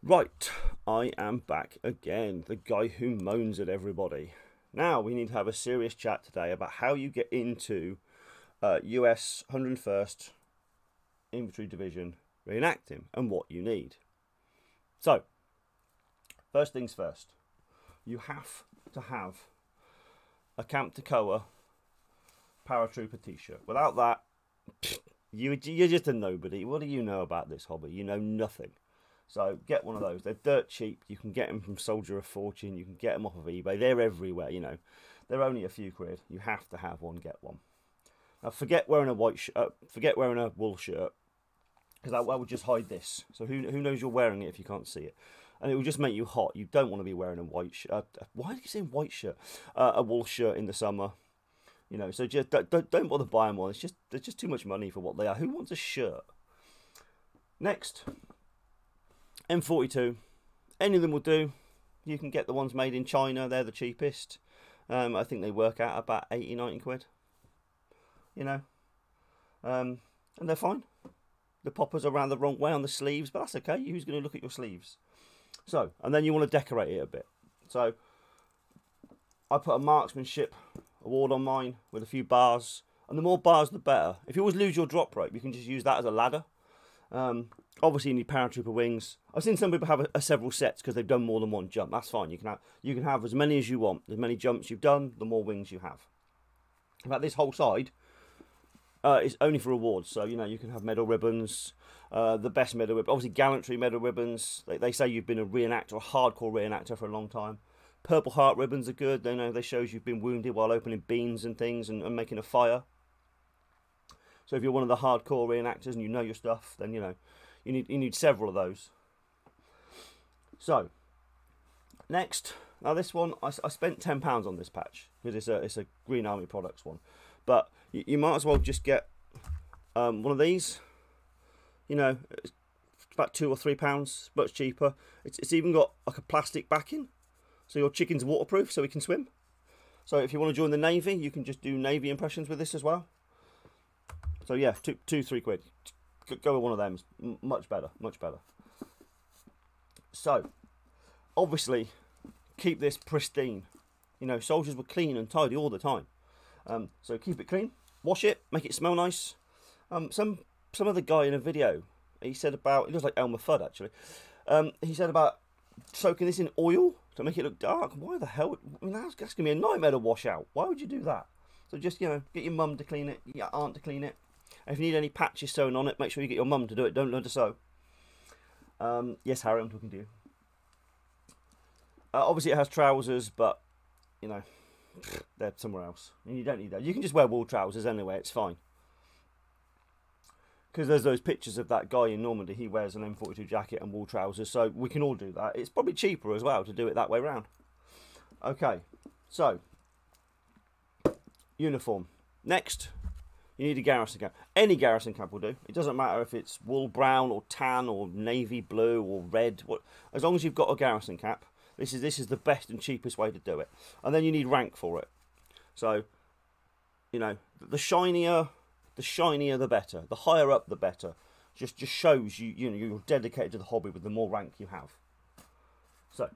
Right, I am back again, the guy who moans at everybody. Now we need to have a serious chat today about how you get into US 101st Infantry Division reenacting and what you need. So, first things first, you have to have a Camp Toccoa paratrooper t-shirt. Without that, you're just a nobody. What do you know about this hobby? You know nothing. So get one of those. They're dirt cheap. You can get them from Soldier of Fortune. You can get them off of eBay. They're everywhere, you know. They're only a few quid. You have to have one, get one. Now forget wearing a white shirt. Forget wearing a wool shirt, because that will just hide this. So who knows you're wearing it if you can't see it, and it will just make you hot. You don't want to be wearing a white shirt. Why did you say white shirt? A wool shirt in the summer. You know, so just don't bother buying one. There's just too much money for what they are. Who wants a shirt? Next, M42. Any of them will do. You can get the ones made in China. They're the cheapest. I think they work out about 80, 90 quid. You know, and they're fine. The poppers are around the wrong way on the sleeves, but that's okay. Who's going to look at your sleeves? So, and then you want to decorate it a bit. So, I put a marksmanship award on mine with a few bars, and the more bars the better. If you always lose your drop rope, you can just use that as a ladder. Obviously you need paratrooper wings. I've seen some people have several sets because they've done more than one jump. That's fine. You can have as many as you want. As many jumps you've done, the more wings you have. In fact, this whole side is only for awards. So, you know, you can have medal ribbons, the best medal ribbon, obviously gallantry medal ribbons. They say you've been a reenactor, a hardcore reenactor for a long time. Purple Heart ribbons are good. They shows you've been wounded while opening beans and things and making a fire. So if you're one of the hardcore reenactors and you know your stuff, then you know you need several of those. So next, now this one I spent £10 on this patch because it's a Green Army Products one, but you might as well just get one of these. You know, it's about £2 or £3, much cheaper. It's even got like a plastic backing, so your chicken's waterproof, so he can swim. So if you want to join the Navy, you can just do Navy impressions with this as well. So yeah, two, 3 quid. Go with one of them. Much better, much better. So, obviously, keep this pristine. You know, soldiers were clean and tidy all the time. So keep it clean. Wash it. Make it smell nice. Some other guy in a video, he said about, it looks like Elmer Fudd actually. He said about soaking this in oil to make it look dark. Why the hell? I mean, that's going to be a nightmare to wash out. Why would you do that? So just, you know, get your mum to clean it, your aunt to clean it. And if you need any patches sewn on it, make sure you get your mum to do it. Don't learn to sew. Yes, Harry, I'm talking to you. Obviously, it has trousers, but, you know, they're somewhere else. And you don't need that. You can just wear wool trousers anyway. It's fine. Because there's those pictures of that guy in Normandy. He wears an M42 jacket and wool trousers. So we can all do that. It's probably cheaper as well to do it that way around. Okay, so uniform. Next, you need a garrison cap. Any garrison cap will do. It doesn't matter if it's wool brown or tan or navy blue or red. As long as you've got a garrison cap, this is the best and cheapest way to do it. And then you need rank for it. So, you know, the shinier the better. The higher up the better. Just shows you know you're dedicated to the hobby with the more rank you have. So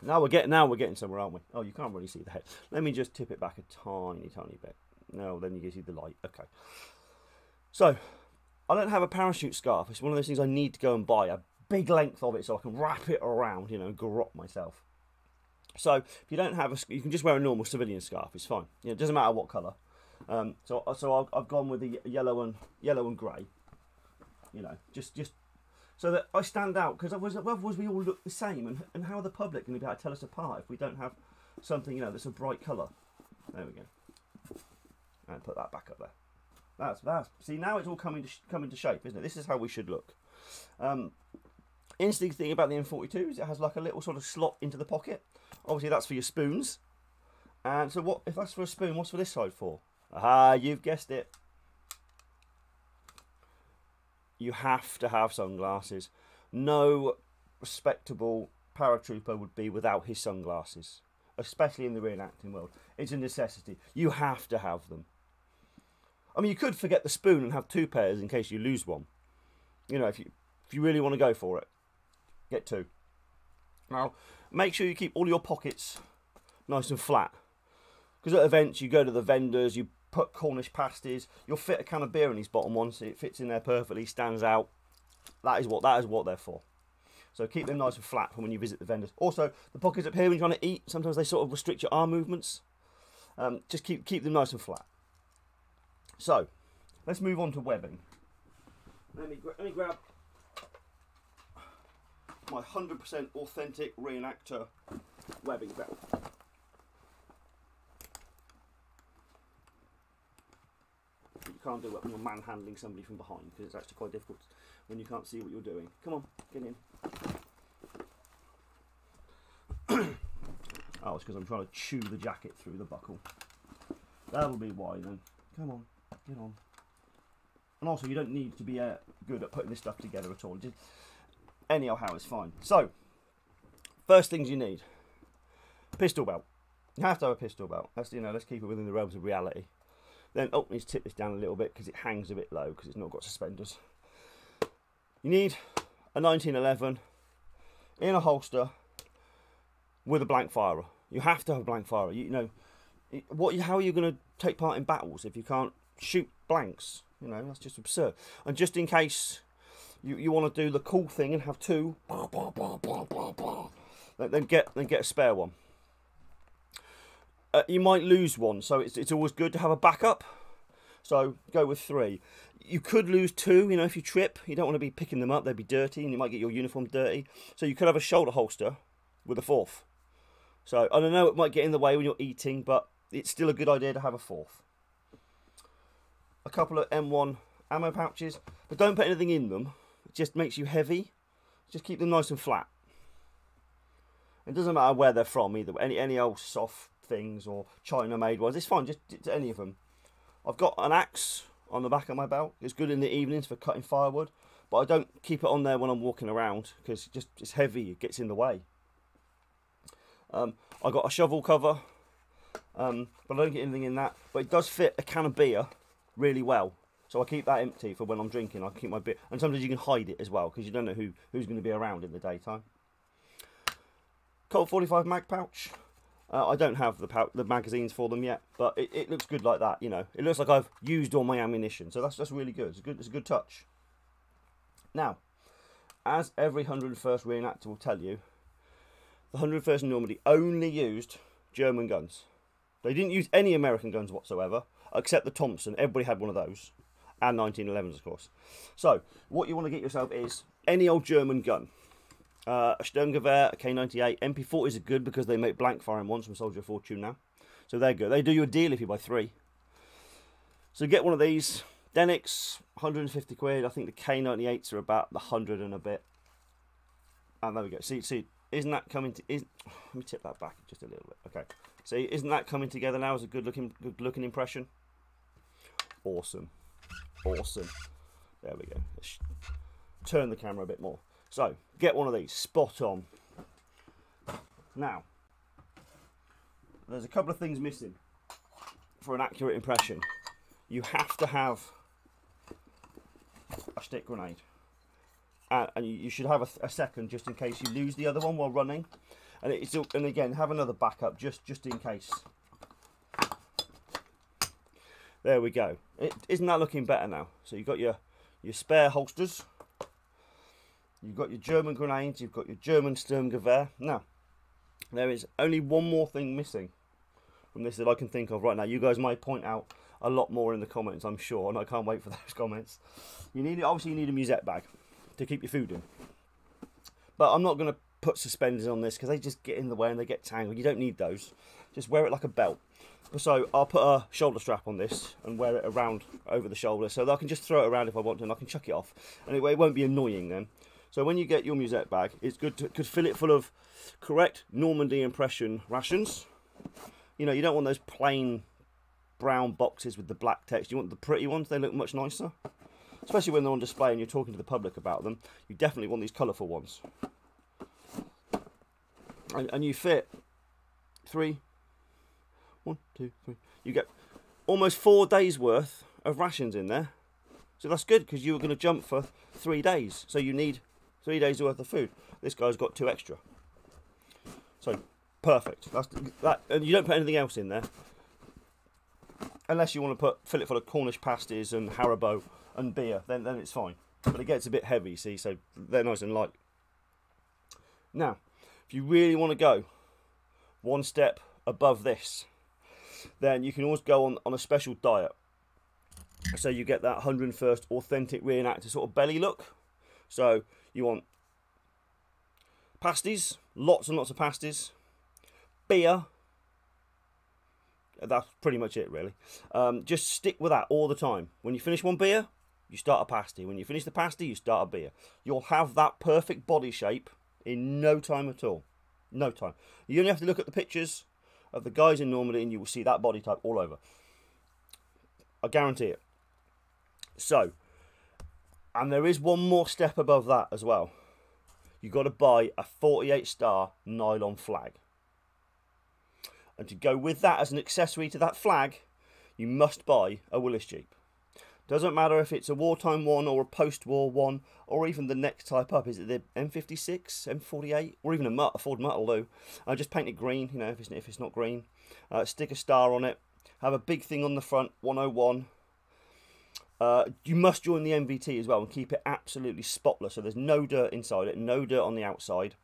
now we're getting somewhere, aren't we? Oh, you can't really see the head. Let me just tip it back a tiny bit. No, then you can see the light. Okay. So, I don't have a parachute scarf. It's one of those things I need to go and buy. A big length of it so I can wrap it around, you know, and garrot myself. So, if you don't have you can just wear a normal civilian scarf. It's fine. You know, it doesn't matter what colour. So I've gone with the yellow and grey. You know, just so that I stand out, because otherwise we all look the same, and how are the public going to be able to tell us apart if we don't have something, you know, that's a bright colour? There we go. And put that back up there. That's see, now it's all coming to shape, isn't it? This is how we should look. Interesting thing about the M42 is it has like a little sort of slot into the pocket. Obviously that's for your spoons. And so what if that's for a spoon? What's for this side for? Aha, you've guessed it. You have to have sunglasses. No respectable paratrooper would be without his sunglasses, especially in the reenacting world. It's a necessity. You have to have them. I mean, you could forget the spoon and have 2 pairs in case you lose one. You know, if you really want to go for it. Get 2. Now, make sure you keep all your pockets nice and flat. Because at events, you go to the vendors, you put Cornish pasties, you'll fit a can of beer in these bottom ones, so it fits in there perfectly, stands out. That is what they're for. So keep them nice and flat for when you visit the vendors. Also, the pockets up here when you're trying to eat, sometimes they sort of restrict your arm movements. Just keep them nice and flat. So, let's move on to webbing. Let me grab my 100% authentic reenactor webbing belt. You can't do it when you're manhandling somebody from behind, because it's actually quite difficult when you can't see what you're doing. Come on, get in. Oh, it's because I'm trying to chew the jacket through the buckle. That'll be why then. Come on, get on. And also, you don't need to be good at putting this stuff together at all. Just anyhow, how is fine. So, first things you need: pistol belt. You have to have a pistol belt. Let's keep it within the realms of reality. Then, oh, let's tip this down a little bit because it hangs a bit low because it's not got suspenders. You need a 1911 in a holster with a blank firer. You have to have a blank firer. How are you going to take part in battles if you can't shoot blanks? That's just absurd. And just in case you want to do the cool thing and have 2, then get a spare one. You might lose one, so it's always good to have a backup. So go with 3. You could lose 2, if you trip. You don't want to be picking them up, they'd be dirty and you might get your uniform dirty. So you could have a shoulder holster with a 4th. So I don't know, it might get in the way when you're eating, but it's still a good idea to have a 4th. A couple of M1 ammo pouches, but don't put anything in them. It just makes you heavy. Just keep them nice and flat. It doesn't matter where they're from either. Any old soft things or China made ones, it's fine, just any of them. I've got an axe on the back of my belt. It's good in the evenings for cutting firewood, but I don't keep it on there when I'm walking around because it's heavy, it gets in the way. I got a shovel cover, but I don't get anything in that. But it does fit a can of beer really well, so I keep that empty for when I'm drinking. I keep my beer, and sometimes you can hide it as well because you don't know who's going to be around in the daytime. Colt 45 mag pouch. I don't have the magazines for them yet, but it looks good like that. It looks like I've used all my ammunition, so that's really good. It's a good touch. Now, as every 101st reenactor will tell you, the 101st Normandy only used German guns. They didn't use any American guns whatsoever, except the Thompson. Everybody had one of those, and 1911s, of course. So, what you want to get yourself is any old German gun. A Sturmgewehr, a K98, MP40s are good because they make blank firing ones from Soldier of Fortune now. So they're good. They do you a deal if you buy 3. So get one of these. Denix, 150 quid. I think the K98s are about the 100 and a bit. And there we go. See, isn't that coming to... let me tip that back just a little bit. Okay. See, isn't that coming together now as a good looking impression? Awesome. Awesome. There we go. Let's turn the camera a bit more. So, get one of these, spot on. Now, there's a couple of things missing for an accurate impression. You have to have a stick grenade. And you should have a second just in case you lose the other one while running. And again, have another backup just in case. There we go. Isn't that looking better now? So you've got your spare holsters. You've got your German grenades, you've got your German Sturmgewehr. Now, there is only one more thing missing from this that I can think of right now. You guys might point out a lot more in the comments, I'm sure, and I can't wait for those comments. Obviously you need a musette bag to keep your food in. But I'm not going to put suspenders on this because they just get in the way and they get tangled. You don't need those. Just wear it like a belt. So I'll put a shoulder strap on this and wear it around over the shoulder so that I can just throw it around if I want to and I can chuck it off. And it won't be annoying then. So when you get your musette bag, it's good to fill it full of correct Normandy impression rations. You don't want those plain brown boxes with the black text. You want the pretty ones. They look much nicer. Especially when they're on display and you're talking to the public about them. You definitely want these colourful ones. And you fit 3. 1, 2, 3. You get almost 4 days worth of rations in there. So that's good because you were going to jump for 3 days. So you need 3 days worth of food. This guy's got 2 extra. So perfect. That's that, and you don't put anything else in there, unless you want to fill it full of Cornish pasties and Haribo and beer. Then it's fine. But it gets a bit heavy, see, so they're nice and light. Now, if you really want to go one step above this, then you can always go on a special diet. So you get that 101st authentic reenactor sort of belly look. So you want pasties, lots and lots of pasties, beer. That's pretty much it, really. Just stick with that all the time. When you finish one beer, you start a pasty. When you finish the pasty, you start a beer. You'll have that perfect body shape in no time at all. No time. You only have to look at the pictures of the guys in Normandy and you will see that body type all over. I guarantee it. So, and there is one more step above that as well. You've got to buy a 48-star nylon flag. And to go with that as an accessory to that flag, you must buy a Willis Jeep. Doesn't matter if it's a wartime one or a post-war one, or even the next type up. Is it the M56, M48, or even a Ford Mutt will do. Just paint it green, you know, if it's not green. Stick a star on it. Have a big thing on the front, 101. You must join the MVT as well and keep it absolutely spotless, so there's no dirt inside it, no dirt on the outside.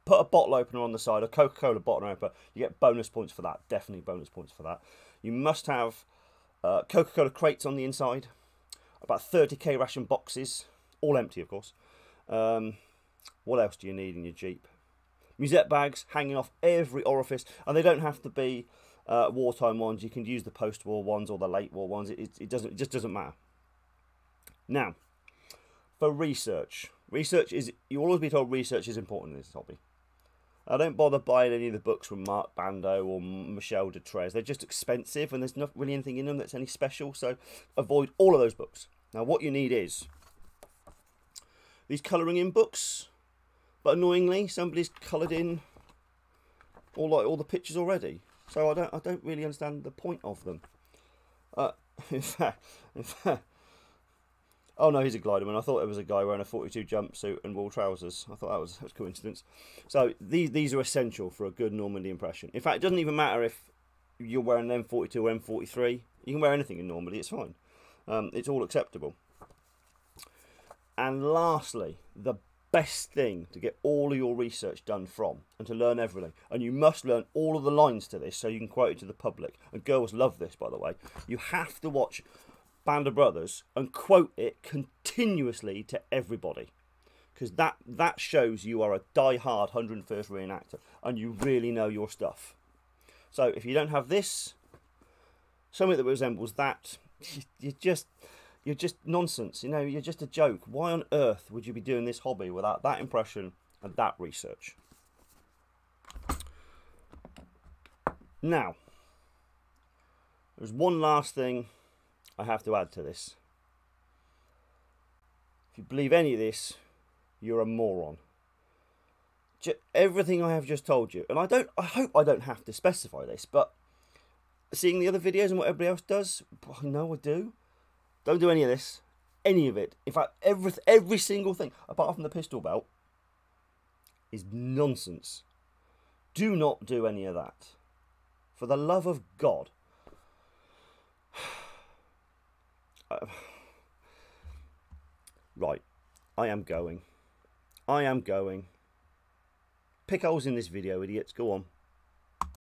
Put a bottle opener on the side, a Coca-Cola bottle opener. You get bonus points for that. Definitely bonus points for that. You must have Coca-Cola crates on the inside. About 30k ration boxes. All empty, of course. What else do you need in your Jeep? Musette bags hanging off every orifice. And they don't have to be wartime ones. You can use the post-war ones or the late war ones. It just doesn't matter. Now, for research. Research is, you'll always be told research is important in this hobby. I don't bother buying any of the books from Mark Bando or Michel de Trez. They're just expensive and there's not really anything in them that's any special, so avoid all of those books. Now what you need is these colouring in books, but annoyingly somebody's coloured in all the pictures already. So I don't really understand the point of them. In fact, oh no, he's a gliderman. I thought it was a guy wearing a 42 jumpsuit and wool trousers. I thought that was coincidence. So these are essential for a good Normandy impression. In fact, it doesn't even matter if you're wearing an M42 or M43. You can wear anything in Normandy, it's fine. It's all acceptable. And lastly, the best thing to get all of your research done from and to learn everything. And you must learn all of the lines to this so you can quote it to the public. And girls love this, by the way. You have to watch Band of Brothers and quote it continuously to everybody, because that shows you are a die-hard 101st reenactor and you really know your stuff. So if you don't have this, something that resembles that, you're just nonsense, you know, you're just a joke. Why on earth would you be doing this hobby without that impression and that research? Now, there's one last thing I have to add to this. If you believe any of this, you're a moron. Everything I have just told you, and I hope I don't have to specify this, but seeing the other videos and what everybody else does, I know I do. Don't do any of this, any of it. In fact, every single thing apart from the pistol belt is nonsense. Do not do any of that, for the love of God. Right, I am going. Pick holes in this video, idiots. Go on.